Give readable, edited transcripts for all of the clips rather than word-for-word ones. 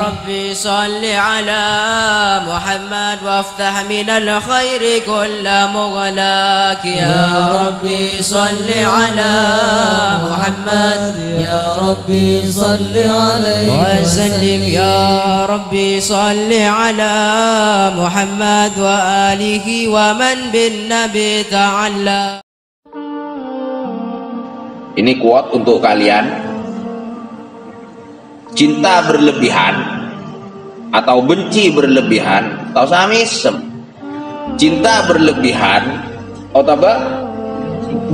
ربي صل على محمد وافتح من الخير كل مغلاك يا ربي صل على محمد يا ربي صل عليه وسلم يا ربي صل على محمد وآله ومن بالنبي تعالى. Ini quote untuk kalian. Cinta berlebihan atau benci berlebihan atau samisem. Cinta berlebihan atau apa?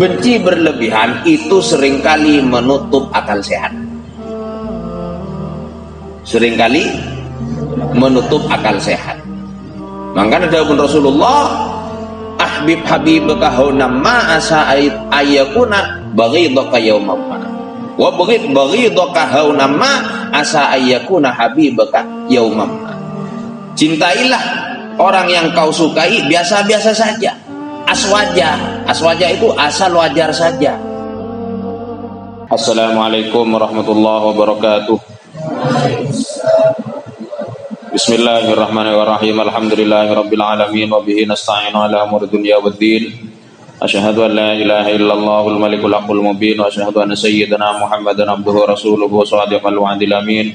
Benci berlebihan itu seringkali menutup akal sehat. Seringkali menutup akal sehat. Maka ada pun Rasulullah, ahbib habibaka haunamma asa ayyakuna baghidaka yaumamma wa baghidaka haunamma asa ayyakuna habibaka yaumamma. Cintailah orang yang kau sukai biasa-biasa saja, aswaja. Aswaja itu asal wajar saja. Assalamualaikum warahmatullahi wabarakatuh. Bismillahirrahmanirrahim. Alhamdulillahirabbil alamin wa bihi nasta'inu ala umuri dunya waddin. Asyhadu an la ilaha illallahul malikul haqqul mubin wa asyhadu anna sayyidana Muhammadan abduhu wa rasuluhu shadiqal wa'dil amin.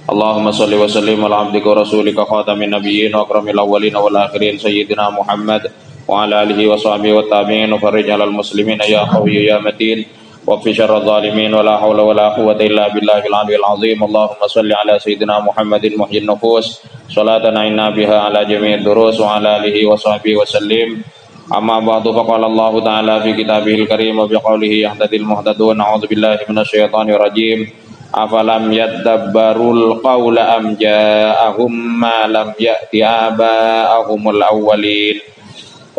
Allahumma shalli wa sallim ala abdika wa rasulika khatamin nabiyyin wa akramil awwalin wal akhirin sayyidina Muhammad wa ala alihi wa sahbihi wa tabi'in wa farij 'alal muslimin ya qawiyyu ya matin wa fi syarril zalimin wa la haula wa la quwwata illa billahil aliyyil azim. Allahumma shalli ala sayyidina Muhammadin muhyyin nufus salatan inna biha ala jami'id durus wa ala alihi wa sahbihi wa sallim. Amma ba'du, faqala Allah ta'ala fi kitabihil karim wa biqaulihi yahtadil muhtadun. A'udzu billahi minasyaitonir rajim. Afalam yadabbarul qawla am ja'ahum ma lam ya'ti aba'ahumul awwalin.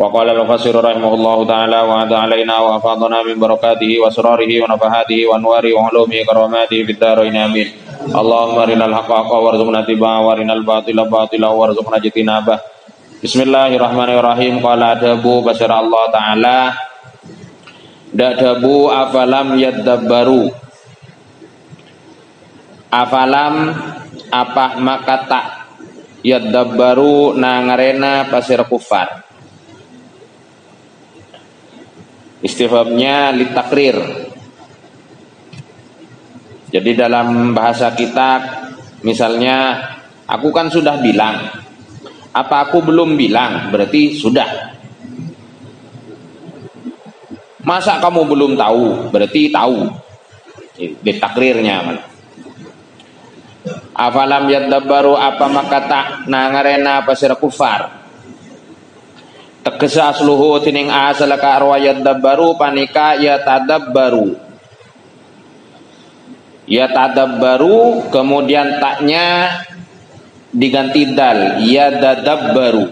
Wa qala al-mufassir rahimahullahu ta'ala wa ada alaina wa afadana min barakatihi wa asrarihi wa nafahatihi wa anwari wa ulumi karamatihi fid dharain amin. Allahumma arinal haqqa haqqa warzuqna tibaa wa arinal batila batila warzuqna jitinabah. Bismillahirrahmanirrahim. Qala adabu basyara Allah ta'ala dadabu afalam yadabbaru. Afalam apa maka tak yadabbaru nangarena pasir kufar. Istifhamnya litakrir. Jadi dalam bahasa kita misalnya aku kan sudah bilang, apa aku belum bilang? Berarti sudah. Masa kamu belum tahu? Berarti tahu. Ditakrirnya. Afalam yadabbaru apa maka tak nangarena pasir kufar. Tegesa asluhu tining asalaka arwa yadabbaru panika yatadabbaru. Yatadabbaru kemudian taknya diganti dal, yadadabbaru.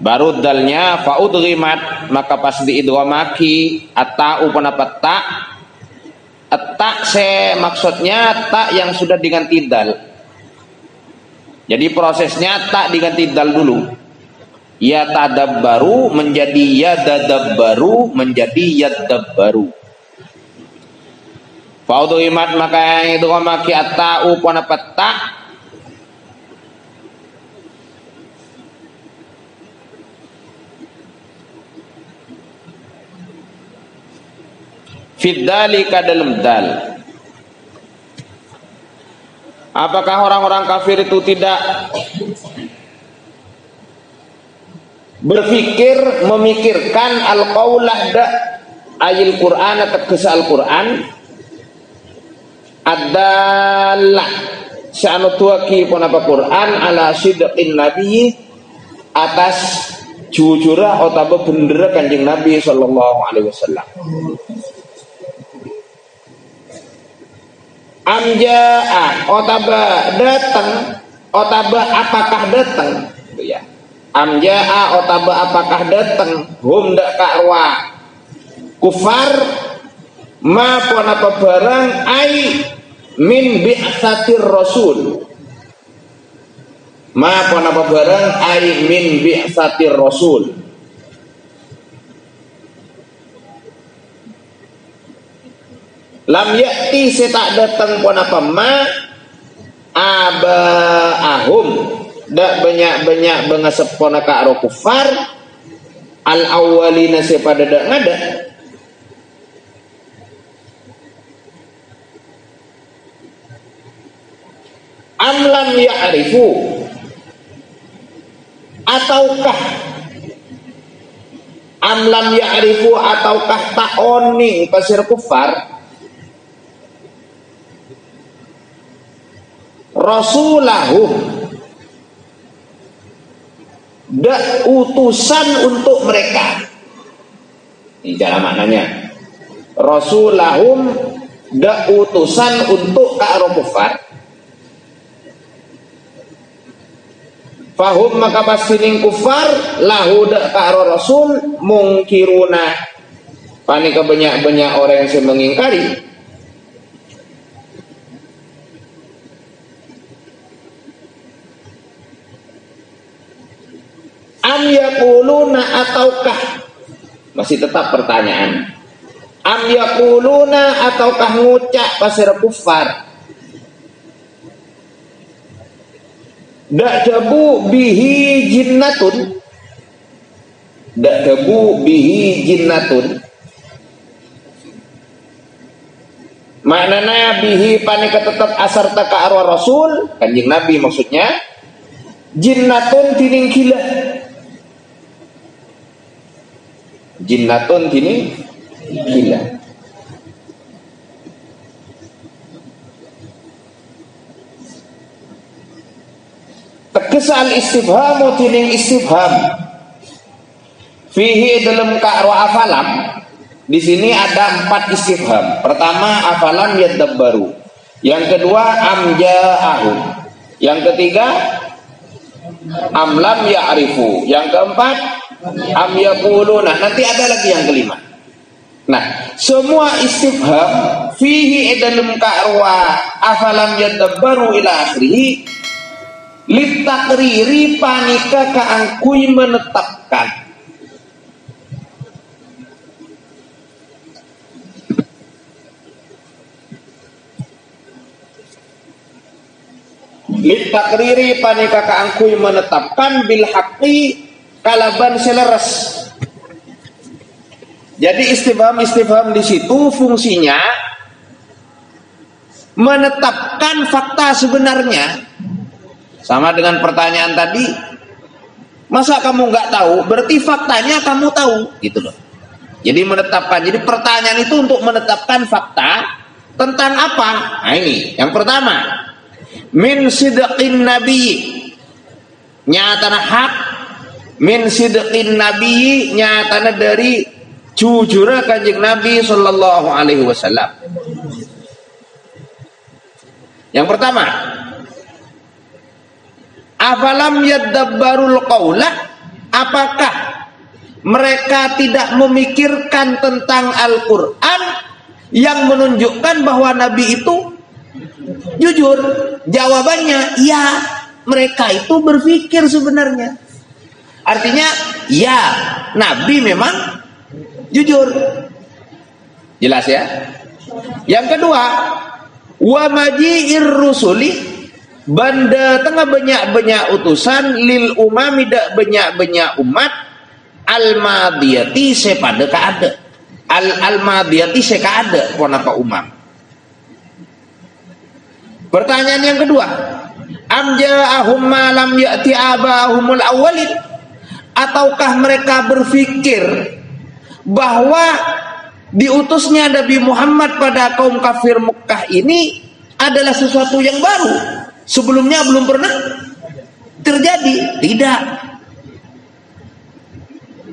Baru dalnya faudghimat maka pas diidghamaki atau pendapat tak. Tak se maksudnya tak yang sudah diganti dal. Jadi prosesnya tak diganti dal dulu. Yatadabbaru menjadi yadadabbaru menjadi yadabbaru. Faudhimat maka itu maki atau pendapat tak. Fidzalika dalam dal. Apakah orang-orang kafir itu tidak berpikir memikirkan al-qaulah da ayil Quran atau kisah Al-Quran adalah sya'nu tuaki pun apa Quran ala sidqin nabi atas jujurah atau bener kanjeng Nabi sallallahu alaihi wasallam. Amjaa otaba datang, otaba apakah datang, gitu ya. Amjaa otaba apakah datang, hum dak karwa kufar ma pon apa barang ai min bi'tsatir rasul. Ma pon apa barang ai min bi'tsatir rasul. Lam yakti setak datang pun apa ma abaahum dak banyak-banyak bengasep ponaka aro kufar al awwalina sepada dak ngada amlam ya'rifu ataukah amlam ya'rifu ataukah ta'oni pasir kufar rasulahum dak utusan untuk mereka. Ini cara maknanya rasulahum dak utusan untuk ka'ro kufar fahum maka pastining kufar lahu dak ka'ro rasul mungkiruna panika banyak-banyak orang yang mengingkari am yaquluna ataukah masih tetap pertanyaan am yaquluna ataukah ngucap pasir kufar dak jabu bihi jinnatun dak jabu bihi jinnatun maknanya bihi panika tetap asar taka arwah rasul kanjeng nabi maksudnya jinnatun tining gila jinnatun tining gila tegas al istifhamu tining istifham fihi dalam ka'ro afalam di sini ada 4 istifham. Pertama afalam yadabbaru, yang kedua amja'ahum, yang ketiga amlam ya'rifu, yang keempat am yaquluna, nanti ada lagi yang kelima. Nah, semua istifham fihi dalam ka'wa afalam yadabbaru ila akhirih litakriri panika kaangkui menetapkan litakriri panika kaangkui menetapkan bil haqqi kalaban seleres. Jadi istifham di situ fungsinya menetapkan fakta sebenarnya. Sama dengan pertanyaan tadi, masa kamu nggak tahu? Berarti faktanya kamu tahu, gitu loh. Jadi menetapkan. Jadi pertanyaan itu untuk menetapkan fakta tentang apa? Nah ini, yang pertama, min sidqin nabi, nyatana hak, min sidqin nabi, nyatana dari jujurnya kanjeng Nabi Sallallahu Alaihi Wasallam. Yang pertama, afalam yadabbarul qawla, apakah mereka tidak memikirkan tentang Al-Quran yang menunjukkan bahwa Nabi itu jujur? Jawabannya ya, mereka itu berpikir sebenarnya. Artinya ya, Nabi memang jujur. Jelas ya? Yang kedua, wa maji'ir rusuli, banda tengah banyak-banyak utusan lil umami dak banyak-banyak umat al madiyati sepada kaada al madiyati sekaada ponaka umam. Pertanyaan yang kedua, am ja'ahum ma lam ya'ti abahumul awwalin, ataukah mereka berpikir bahwa diutusnya Nabi Muhammad pada kaum kafir Mekah ini adalah sesuatu yang baru, sebelumnya belum pernah terjadi? Tidak.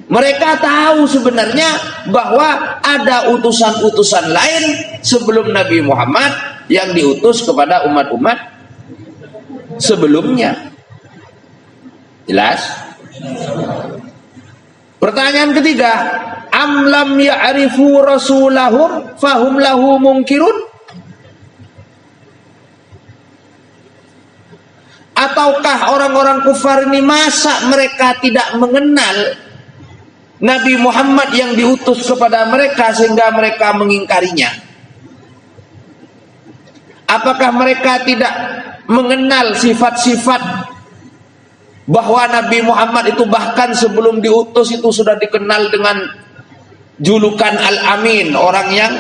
Mereka tahu sebenarnya bahwa ada utusan-utusan lain sebelum Nabi Muhammad yang diutus kepada umat-umat sebelumnya. Jelas? Pertanyaan ketiga, am lam ya'rifu rasulahum fahum lahu munkirun, ataukah orang-orang kufar ini masa mereka tidak mengenal Nabi Muhammad yang diutus kepada mereka sehingga mereka mengingkarinya? Apakah mereka tidak mengenal sifat-sifat bahwa Nabi Muhammad itu bahkan sebelum diutus itu sudah dikenal dengan julukan Al-Amin, orang yang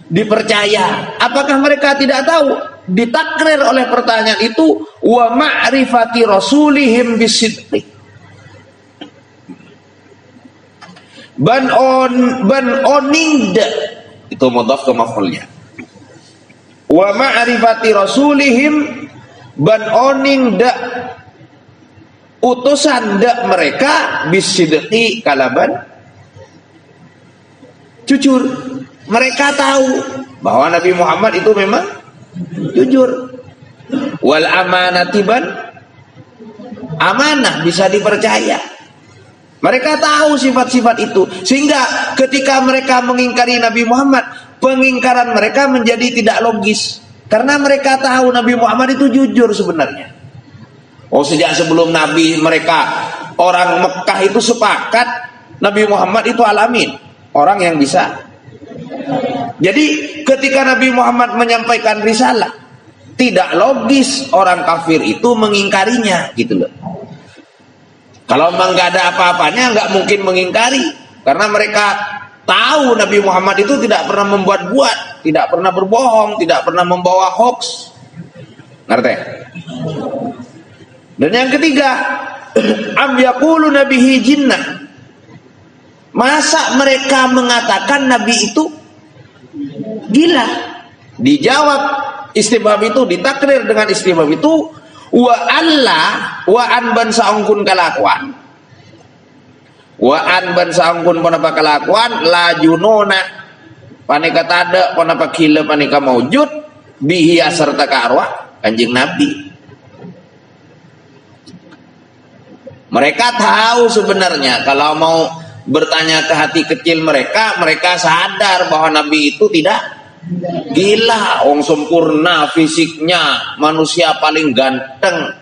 dipercaya. Apakah mereka tidak tahu? Ditakrir oleh pertanyaan itu, wa ma'rifati rasulihim bisidqi. Ban oning itu mudhaf ke maf'ulnya. Wa ma'rifati rasulihim ban oning utusan mereka bisidqi kalaban jujur. Mereka tahu bahwa Nabi Muhammad itu memang jujur. Wal amanati ban amanah, bisa dipercaya. Mereka tahu sifat-sifat itu, sehingga ketika mereka mengingkari Nabi Muhammad, pengingkaran mereka menjadi tidak logis, karena mereka tahu Nabi Muhammad itu jujur sebenarnya. Oh, sejak sebelum Nabi, mereka orang Mekah itu sepakat Nabi Muhammad itu Al-Amin, orang yang bisa. Jadi ketika Nabi Muhammad menyampaikan risalah, tidak logis orang kafir itu mengingkarinya, gitu loh. Kalau memang nggak ada apa-apanya, nggak mungkin mengingkari, karena mereka tahu Nabi Muhammad itu tidak pernah membuat-buat, tidak pernah berbohong, tidak pernah membawa hoax. Ngerti? Dan yang ketiga, am yaqulu nabihi jinnah. Masa mereka mengatakan Nabi itu gila? Dijawab istifham itu, ditakrir dengan istifham itu, wa Allah wa an ban saungkun kalakuan, wa an ban saungkun panapa kalakuan, la jununa panika tada panapa kila panika maujud bihi serta karwa Kanjeng Nabi. Mereka tahu sebenarnya, kalau mau bertanya ke hati kecil mereka, mereka sadar bahwa Nabi itu tidak gila, orang sempurna fisiknya, manusia paling ganteng,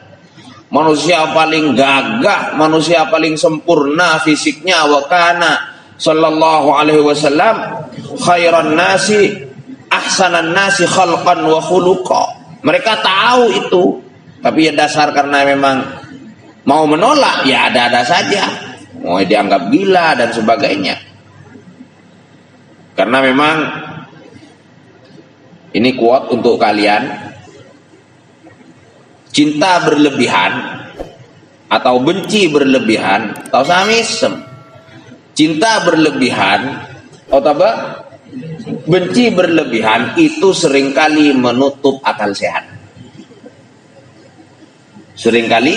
manusia paling gagah, manusia paling sempurna fisiknya. Wa kana sallallahu alaihi wasallam khairan nasi ahsanan nasi khalqan wa khuluqa. Mereka tahu itu, tapi ya dasar karena memang mau menolak, ya ada-ada saja, mau dianggap gila dan sebagainya. Karena memang ini quote untuk kalian, cinta berlebihan atau benci berlebihan atau samisem. Cinta berlebihan atau apa? Benci berlebihan itu seringkali menutup akal sehat. Seringkali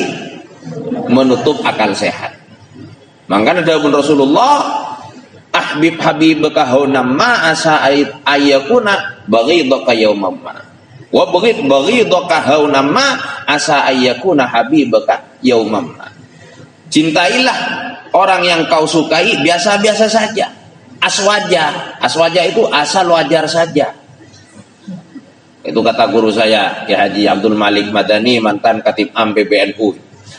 menutup akal sehat. Makanya dawuh Rasulullah, ahbib habibaka haunamma asa ayyakuna baghidaka yaumamma wa baghidaka haunamma asa ayyakuna habibaka yaumamma. Cintailah orang yang kau sukai biasa-biasa saja, aswaja. Aswaja itu asal wajar saja. Itu kata guru saya, ya Haji Abdul Malik Madani, mantan Katib Am PBNU.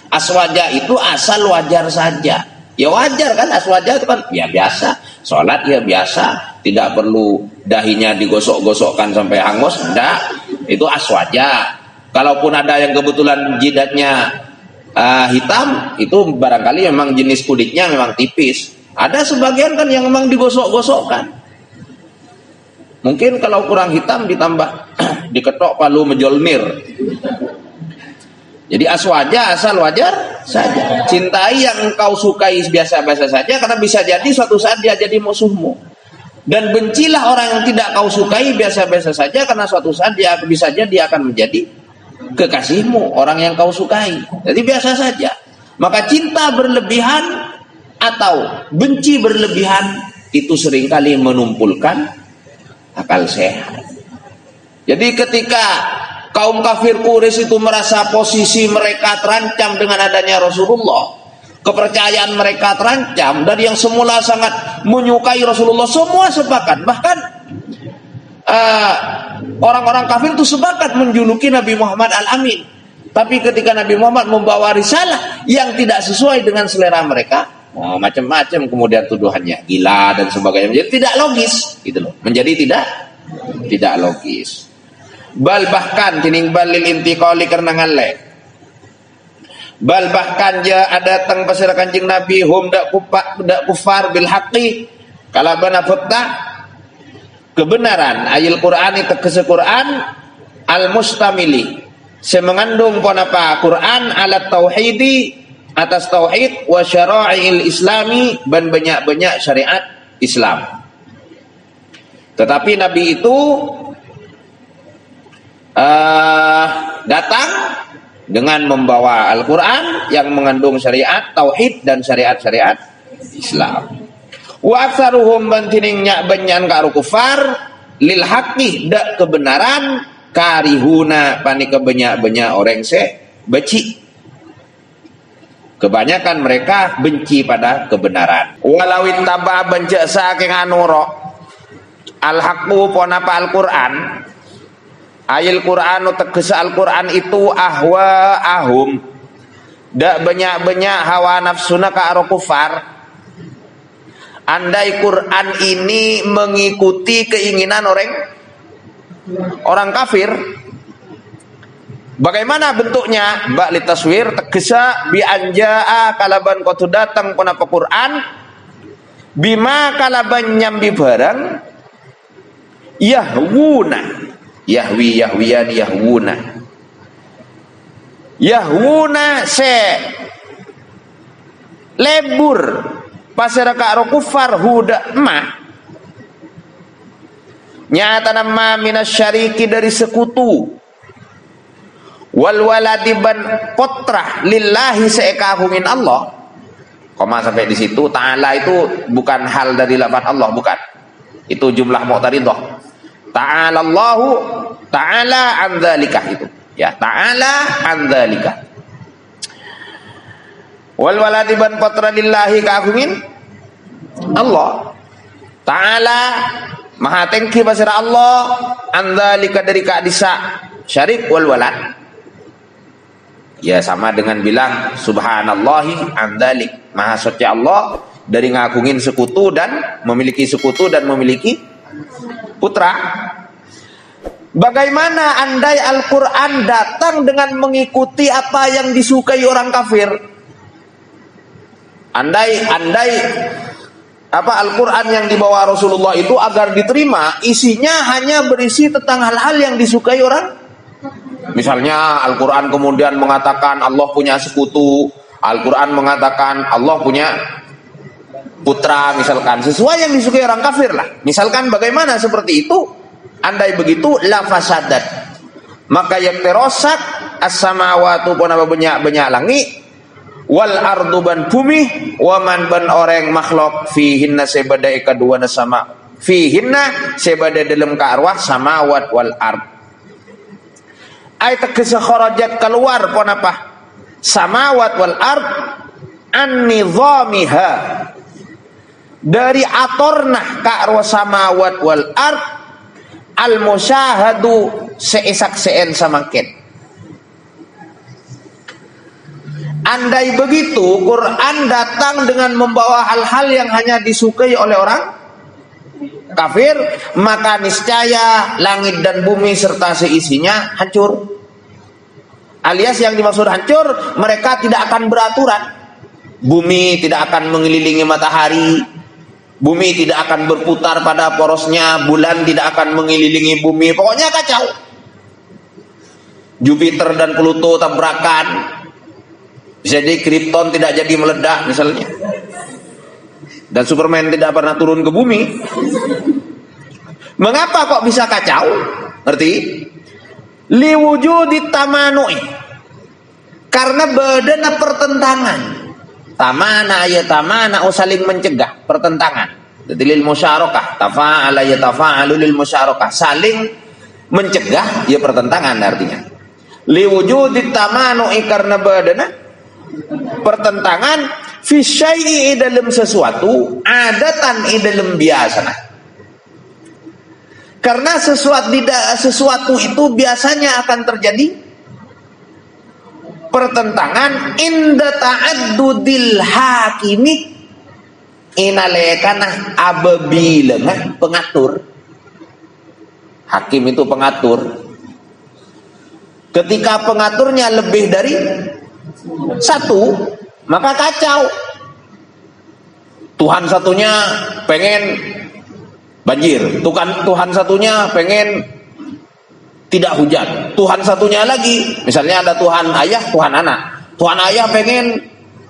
Aswaja itu asal wajar saja. Ya wajar kan, aswaja itu kan ya biasa, sholat ya biasa, tidak perlu dahinya digosok-gosokkan sampai hangus, enggak, itu aswaja. Kalaupun ada yang kebetulan jidatnya hitam, itu barangkali memang jenis kulitnya memang tipis. Ada sebagian kan yang memang digosok-gosokkan. Mungkin kalau kurang hitam ditambah diketok palu menjolmir. Jadi aswaja, asal wajar saja. Cintai yang engkau sukai biasa-biasa saja, karena bisa jadi suatu saat dia jadi musuhmu. Dan bencilah orang yang tidak kau sukai biasa-biasa saja, karena suatu saat dia bisa jadi dia akan menjadi kekasihmu, orang yang kau sukai. Jadi biasa saja. Maka cinta berlebihan atau benci berlebihan itu seringkali menumpulkan akal sehat. Jadi ketika kaum kafir Quraisy itu merasa posisi mereka terancam dengan adanya Rasulullah, kepercayaan mereka terancam, dari yang semula sangat menyukai Rasulullah semua sepakat, bahkan orang-orang kafir itu sepakat menjuluki Nabi Muhammad Al-Amin. Tapi ketika Nabi Muhammad membawa risalah yang tidak sesuai dengan selera mereka, macam-macam kemudian tuduhannya, gila dan sebagainya, menjadi tidak logis gitu loh, menjadi tidak logis. Bal bahkan tining balil intiqali karena ngale. Bal bahkan ja ada teng pasir Kanjeng Nabi hum dak kufar bil haqqi kalabana fakta kebenaran ayil Quran itu Quran al mustamili semengandung pon apa Quran alat tauhidi atas tauhid wa syara'il islami dan banyak-banyak syariat Islam. Tetapi Nabi itu datang dengan membawa Al-Quran yang mengandung syariat tauhid dan syariat-syariat Islam. Wa aktsaruhum bantiningnya banyan karo kufar lil haqqi dak kebenaran karihuna panika banyak-banyak orang benci. Kebanyakan mereka benci pada kebenaran. Walau ittaba benci saking anuro al-haqqu ponapa Al-Quran. Ayil Quran tegese Al-Quran itu ahwa ahum dak banyak-banyak hawa nafsuna ka aro kufar. Andai Quran ini mengikuti keinginan orang kafir, bagaimana bentuknya? Bak li taswir tegese bi anjaa kalaban kotu datang punapa Quran bima kalaban nyambi barang yahwuna yahwiyan yahwuna se lebur pasara karo kufar huda ma nyata nama minasyariki dari sekutu wal waladi ban potrah lillahi seekahu min Allah. Koma sampai di situ ta'ala itu bukan hal dari lafaz Allah, bukan. Itu jumlah mu'taridah. Ta'ala Allahu ta'ala an dzalika itu. Ya, ta'ala an dzalika. Wal waladi ban potrah lillahi ka'ahu min Allah. Ta'ala maha tengki basira Allah an dzalika dari ka'disa syarik wal walad. Ya sama dengan bilang subhanallahi an dzalik, maha suci Allah dari ngagungin sekutu dan memiliki putra. Bagaimana andai Al-Quran datang dengan mengikuti apa yang disukai orang kafir? Andai apa Al-Quran yang dibawa Rasulullah itu agar diterima isinya hanya berisi tentang hal-hal yang disukai orang. Misalnya Al-Quran kemudian mengatakan Allah punya sekutu, Al-Quran mengatakan Allah punya putra, misalkan sesuai yang disukai orang kafir lah. Misalkan bagaimana seperti itu? Andai begitu la fasadat, maka yang terosak as-samawatu pun apa banyak langit wal ardu ban bumi waman ban orang makhluk fihinna sebadai kedua sama fihinna sebadai dalam ka arwah samawat wal ard. Ayat kisah kharajat keluar pun apa samawat wal ard an nizamiha dari atornah ka arwah samawat wal ard al musyahadu seisak-seen samangkin. Andai begitu Quran datang dengan membawa hal-hal yang hanya disukai oleh orang kafir, maka niscaya langit dan bumi serta seisinya hancur. Alias yang dimaksud hancur, mereka tidak akan beraturan. Bumi tidak akan mengelilingi matahari, bumi tidak akan berputar pada porosnya, bulan tidak akan mengelilingi bumi, pokoknya kacau. Jupiter dan Pluto tabrakan, jadi Krypton tidak jadi meledak misalnya, dan Superman tidak pernah turun ke bumi. Mengapa kok bisa kacau? Ngerti? Liwujudit tamanui, karena badana pertentangan. Tamana ya tamana saling mencegah pertentangan. Jadi lil musyarakah, tafa'ala ya tafa'alu lil musyarakah, saling mencegah ya pertentangan artinya. Liwujudit tamanui, karena badana pertentangan fi syai'i dalam sesuatu adatan dalam biasa. Karena sesuatu itu biasanya akan terjadi pertentangan inda ta'addudil hakimi inalekana apabila pengatur. Hakim itu pengatur. Ketika pengaturnya lebih dari satu, maka kacau. Tuhan satunya pengen banjir, Tuhan satunya pengen tidak hujan, Tuhan satunya lagi, misalnya ada Tuhan ayah, Tuhan anak. Tuhan ayah pengen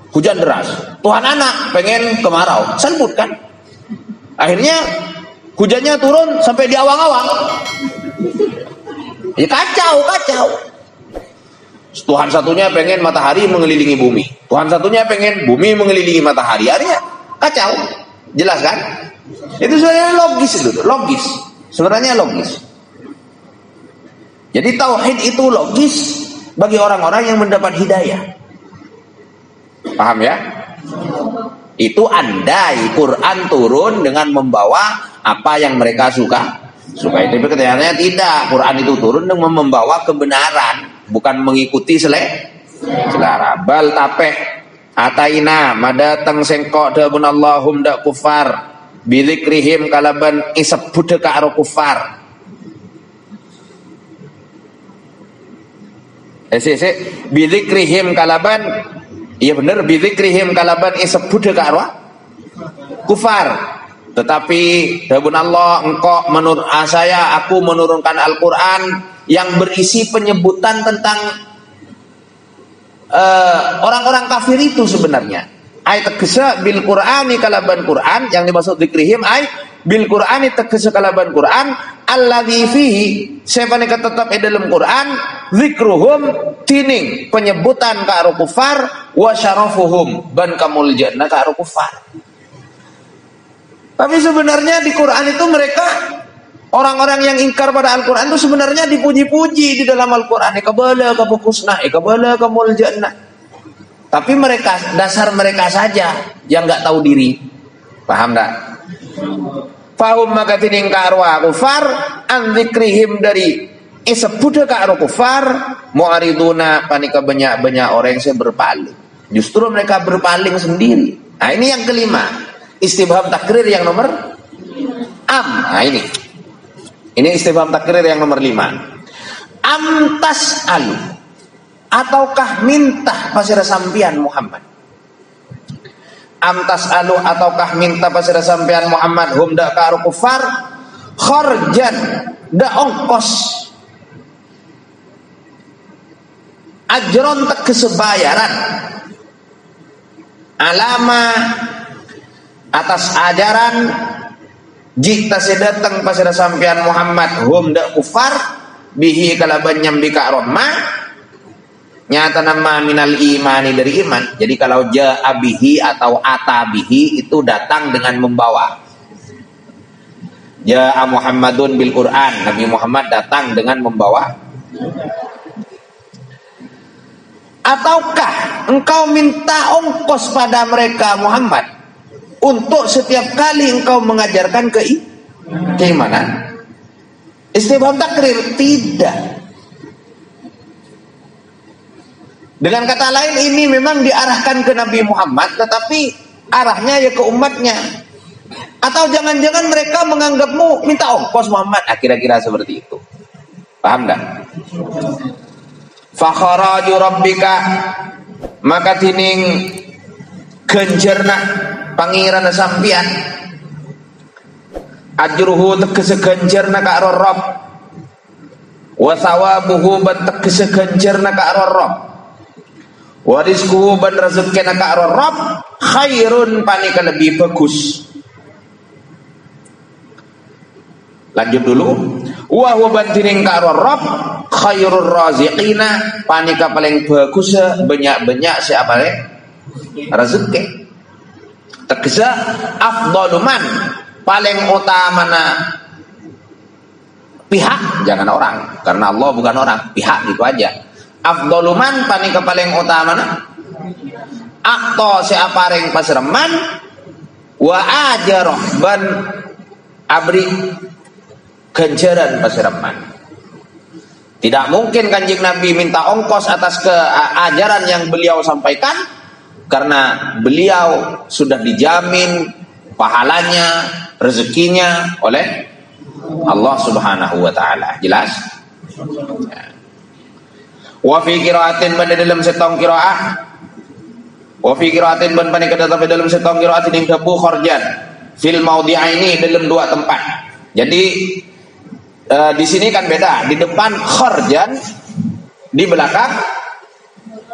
hujan deras, Tuhan anak pengen kemarau, selbut kan? Akhirnya hujannya turun sampai di awang-awang. Ya kacau. Tuhan satunya pengen matahari mengelilingi bumi, Tuhan satunya pengen bumi mengelilingi matahari. Akhirnya kacau. Jelas kan? Itu sebenarnya logis. Sebenarnya logis. Jadi tauhid itu logis bagi orang-orang yang mendapat hidayah. Paham ya? Itu andai Quran turun dengan membawa apa yang mereka suka. Tapi kenyataannya tidak. Quran itu turun dengan membawa kebenaran, bukan mengikuti selera. Bal tapeh ataina madateng sengkok dabun Allahum dak kufar bilikrihim kalaban isep budhe ka aro kufar. Bilikrihim kalaban, iya bener, bilikrihim kalaban isep budhe ka aro kufar. Tetapi dabun Allah, engkau menurut saya, aku menurunkan Al-Quran yang berisi penyebutan tentang orang-orang kafir itu sebenarnya. Ayat tegese bil Qur'ani kalaban Quran, yang dimaksud dzikrihim ay bil Qur'ani tegese kalaban Quran alladzi fihi sepane tetep dalam Quran zikruhum tining penyebutan ka aro kufar wa syarafuhum ban kamul jannah ka aro kufar. Tapi sebenarnya di Quran itu mereka, orang-orang yang ingkar pada Al-Quran itu sebenarnya dipuji-puji di dalam Al-Quran. Ikabala kabukusnah, ikabala kamul jannah. Tapi mereka, dasar mereka saja yang nggak tahu diri. Paham tak? Fahum maka tining karwa kufar an dzikrihim dari isebudha ka kufar mu'ariduna panika banyak orang yang berpaling. Justru mereka berpaling sendiri. Nah ini yang kelima. Istifham takrir yang nomor am. Nah ini istifham takrir yang nomor 5. Am tas'alu, ataukah minta pasira sampian Muhammad. Am tas'alu, ataukah minta pasira sampian Muhammad hum da ka kufar kharjan da ongkos ajron tegese bayaran alama atas ajaran jika sedatang pasira sampian Muhammad hum da kufar bihi kalaban nyambi ka rahma nyata nama minal imani dari iman. Jadi kalau ja'a bihi atau ata bihi itu datang dengan membawa. Ja'a Muhammadun bil Quran, Nabi Muhammad datang dengan membawa. Ataukah engkau minta ongkos pada mereka Muhammad untuk setiap kali engkau mengajarkan keimanan? Istifham takrir, tidak. Dengan kata lain ini memang diarahkan ke Nabi Muhammad, tetapi arahnya ya ke umatnya. Atau jangan-jangan mereka menganggapmu minta ongkos Muhammad. Nah, kira-kira seperti itu. Paham tak? Fakharaju rabbika maka tining genjerna pangeran sampian ajruhu tegese ganjarna ka aro Rabb wa thawabuhu ban tegese ganjarna ka aro Rabb wa rizquhu ban rezekina ka aro Rabb khairun panika lebih bagus. Lanjut dulu. Wa huwa ban tining ka aro Rabb khairur raziqina panika paling bagus banyak-banyak siapa rezeki. Tegese afdaluman paling utamana pihak, jangan orang, karena Allah bukan orang, pihak gitu aja. Afdaluman panika paling utamana akto siaparing pasreman wa ajarah ban abri ganjaran pasreman. Tidak mungkin Kanjeng Nabi minta ongkos atas keajaran yang beliau sampaikan, karena beliau sudah dijamin pahalanya, rezekinya oleh Allah Subhanahu wa taala. Jelas? Wa fi qiraatin ban dalam setong qiraah. Wa fi qiraatin ban panika dalam setong qiraatin ing dabu kharjan fil maudhi'aini dalam dua tempat. Jadi di sini kan beda, di depan kharjan, di belakang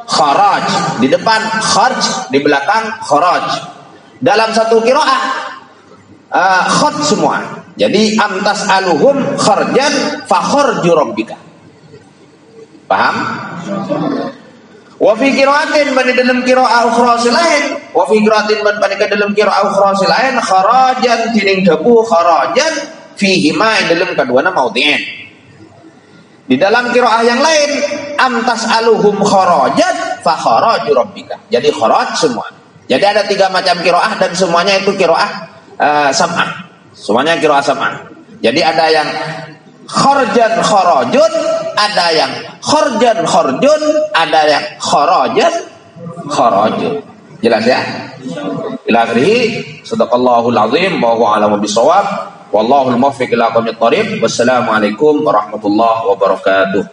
kharaj, di depan kharj, di belakang kharaj. Dalam satu qiraah khad semua. Jadi amtas aluhum kharjan fa kharju rabbika. Paham? Wa fi qiraatin man dalam qiraah ukhra lain, wa fi qiraatin man panika dalam qiraah ukhra lain kharajan tining dabu kharajan fihi ma dalam kaduana maudhi'in. Di dalam qiraah yang lain amtas aluhum kharajan fa kharaju rabbika. Jadi kharaj semua. Jadi ada 3 macam qiraah dan semuanya itu qiraah sam'ah. Semuanya qiraah sam'ah. Jadi ada yang kharjan kharajun, ada yang kharjan kharjun, ada yang kharajan kharajun. Jelas ya? Ila akhirih. Sadaqallahul azim wa huwa a'lamu bissawab. Wallahul muwaffiq ila aqwamit thariq. Wassalamualaikum warahmatullahi wabarakatuh.